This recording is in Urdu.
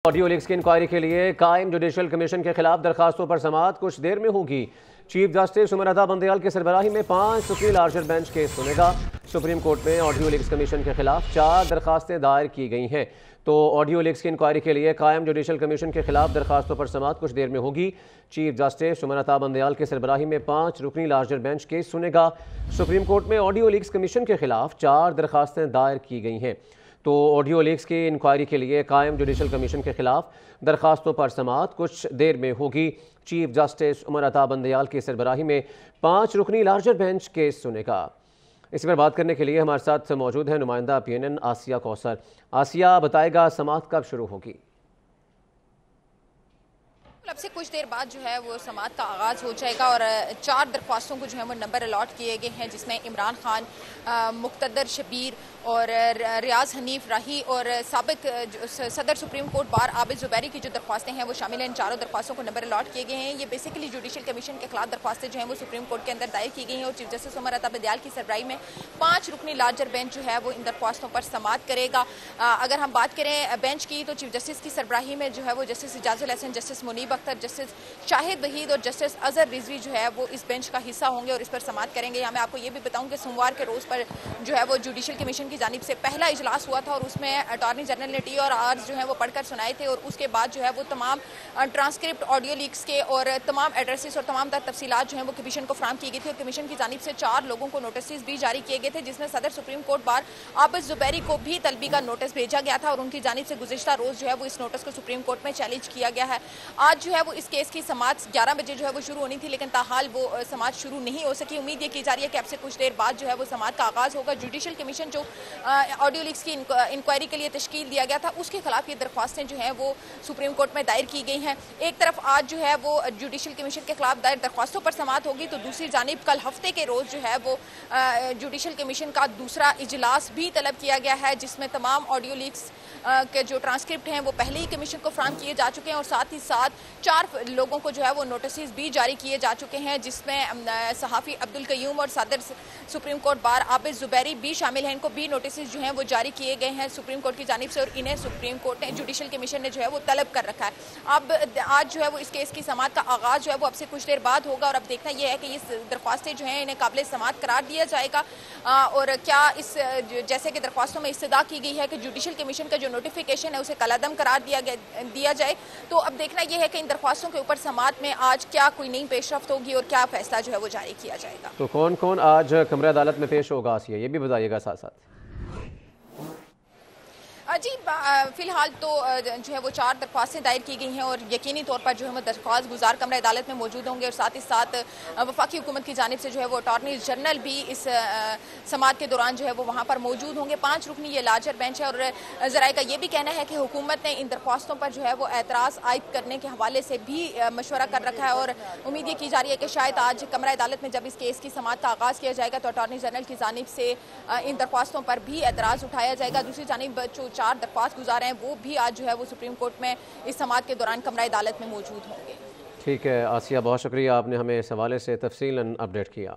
آڈیو لیکس کی انکوائری کے لیے قائم جوڈیشل کمیشن کے خلاف درخواستوں پر سماعت کچھ دیر میں ہوگی۔ چیف جسٹس عمر عطا بندیال کی سربراہی میں 5 رکنی لارجر بینچ کیس سنے گا۔ سپریم کورٹ میں آڈیو لیکس کمیشن کے خلاف 4 درخواستیں دائر کی گئی ہیں، تو آڈیو لیکس کی انکوائری کے لیے قائم جوڈیشل کمیشن کے خلاف درخواستوں پر سماعت کچھ دیر میں ہوگی۔ چیف جسٹس عمر عطا بندیال کی سربراہی میں 5 رکنی لارجر بینچ کیس سنے گا۔ سپریم کورٹ میں آڈیو لیکس کمیشن کے خلاف 4 درخواستیں دائر کی گئی ہیں، تو آڈیو لیکس کی انکوائری کے لیے قائم جوڈیشل کمیشن کے خلاف درخواستوں پر سماعت کچھ دیر میں ہوگی۔ چیف جسٹس عمر عطا بندیال کی سربراہی میں 5 رکنی لارجر بینچ کیس سنے گا۔ اس پر بات کرنے کے لیے ہمارے ساتھ موجود ہیں نمائندہ PNN آسیہ کوثر۔ آسیہ، بتائے گا سماعت کب شروع ہوگی؟ اب سے کچھ دیر بعد جو ہے وہ سماعت کا آغاز ہو جائے گا، اور 4 درخواستوں کو جو ہے وہ نمبر الاٹ کیے گئے ہیں، جس میں عمران خان، مقتدر شبیر اور ریاض حنیف راہی اور سابق صدر سپریم کورٹ بار عابد زبیری کی جو درخواستیں ہیں وہ شامل ہیں۔ ان 4 درخواستوں کو نمبر الاٹ کیے گئے ہیں۔ یہ بیسیکلی جوڈیشل کمیشن کے خلاف درخواستیں جو ہیں وہ سپریم کورٹ کے اندر دائر کی گئی ہیں، اور چیف جسٹس عمر عطا بندیال کی سربراہی میں 5 رکنی لارجر بینچ جو ہے وہ ان درخواستوں پر سماعت کرے گا۔ اگر ہم بات کریں بینچ کی، تو چیف جسٹس کی سربراہی میں جو ہے وہ جسٹس اعجاز الحسن، جسٹس منیب اختر، جسٹس شاہد وحید اور جسٹس اظہر رضوی جو ہے وہ اس بینچ کا حصہ ہوں گے اور اس پر سماعت کریں گے۔ میں آپ کو یہ بھی بتاؤں کہ سوموار کے روز پر جو ہے وہ جوڈیشل کمیشن کی جانب سے پہلا اجلاس ہوا تھا، اور اس میں اٹارنی جنرل نے TRRs جو ہیں وہ پڑھ کر سنائے تھے، اور اس کے بعد جو ہے وہ تمام ٹرانسکرپٹ آڈیو لیکس کے اور تمام ایڈریسز اور تمام تفصیلات جو ہیں وہ کمیشن کو فراہم کی گئی تھی، اور کمیشن کی جانب سے 4 لوگوں کو نوٹسز بھی جاری کیے گئے تھے، جس میں صدر سپریم کورٹ بار عابد زبیری کو بھی طلبی کا نوٹس بھیجا گیا تھا، اور ان کی جانب سے گزشتہ روز جو ہے وہ اس نوٹس کو سپریم کورٹ میں چیلنج کیا گیا ہے۔ آج جو ہے وہ اس کیس کی سماعت 11 بجے جو ہے وہ شروع ہونی تھی، لیکن تاحال وہ سماعت شروع نہیں ہو سکی۔ امید یہ کی جا رہی ہے کہ اب سے کچھ دیر بعد جو ہے وہ سماعت کا آغاز ہوگا۔ جوڈیشل کمیشن جو آڈیو لیکس کی انکوائری کے لیے تشکیل دیا گیا تھا، اس کے خلاف یہ درخواستیں جو ہیں وہ سپریم کورٹ میں دائر کی گئی ہیں۔ ایک طرف آج جو ہے وہ جوڈیشل کمیشن کے خلاف دائر درخواستوں پر سماعت ہوگی، تو دوسری جانب کل ہفتے کے روز جو ہے وہ جوڈیشل کمیشن کا دوسرا اجلاس بھی طلب کیا گیا ہے، جس میں تمام آڈیو لیکس کے جو ٹرانسکرپٹ ہیں وہ پہلے ہی کمیشن کو فراہم کیے جا چکے ہیں، اور ساتھ ہی ساتھ 4 لوگوں کو جو ہے وہ نوٹسز بھی جاری کیے جا چکے ہیں، جس میں صحافی عبدالقیوم اور صدر سپریم کورٹ بار عابد زبیری بھی شامل ہیں۔ ان کو بھی نوٹسز جو ہیں وہ جاری کیے گئے ہیں سپریم کورٹ کی جانب سے، اور انہیں سپریم کورٹ نے جوڈیشل کمیشن نے جو ہے وہ طلب کر رکھا ہے۔ اب آج جو ہے وہ اس کیس کی سماعت کا آغاز جو ہے وہ اب سے کچھ دیر بعد ہوگا، اور اب دیکھنا یہ ہے کہ اس درخواستیں جو ہیں انہیں قابل سماعت قرار دیا جائے گا، اور کیا اس جیسے کہ درخواستوں میں استدعا کی گئی ہے کہ جوڈیشل کمیشن کا جو نوٹیفیکیشن ہے اسے کالعدم قرار دیا جائے، تو اب دیکھنا یہ ہے کہ ان درخواستوں کے اوپر سماعت میں آج کیا کوئی نئی پیش رفت ہوگی اور کیا فیصلہ جو ہے وہ جاری کیا جائے گا۔ تو کون کون آج کمرہ عدالت میں پیش ہوگا آسیہ، یہ بھی بتائیے گا ساتھ ساتھ؟ جی، فی الحال تو جو ہے وہ 4 درخواستیں دائر کی گئی ہیں، اور یقینی طور پر جو ہے وہ درخواست گزار کمرہ عدالت میں موجود ہوں گے، اور ساتھ ہی ساتھ وفاقی حکومت کی جانب سے جو ہے وہ اٹارنی جنرل بھی اس سماعت کے دوران جو ہے وہ وہاں پر موجود ہوں گے۔ 5 رکنی یہ لارجر بینچ ہے، اور ذرائع کا یہ بھی کہنا ہے کہ حکومت نے ان درخواستوں پر جو ہے وہ اعتراض عائد کرنے کے حوالے سے بھی مشورہ کر رکھا ہے، اور امید یہ کی جا رہی ہے کہ شاید آج کمرہ عدالت میں جب اس کیس کی سماعت کا آغاز کیا جائے گا تو اٹارنی جنرل کی جانب سے ان درخواستوں پر بھی اعتراض اٹھایا جائے گا۔ دوسری جانب جو 4 درخواست گزار ہیں وہ بھی آج جو ہے وہ سپریم کورٹ میں اس سماعت کے دوران کمرہ عدالت میں موجود ہوں گے۔ ٹھیک ہے آسیہ، بہت شکریہ، آپ نے ہمیں اس حوالے سے تفصیلاً اپڈیٹ کیا۔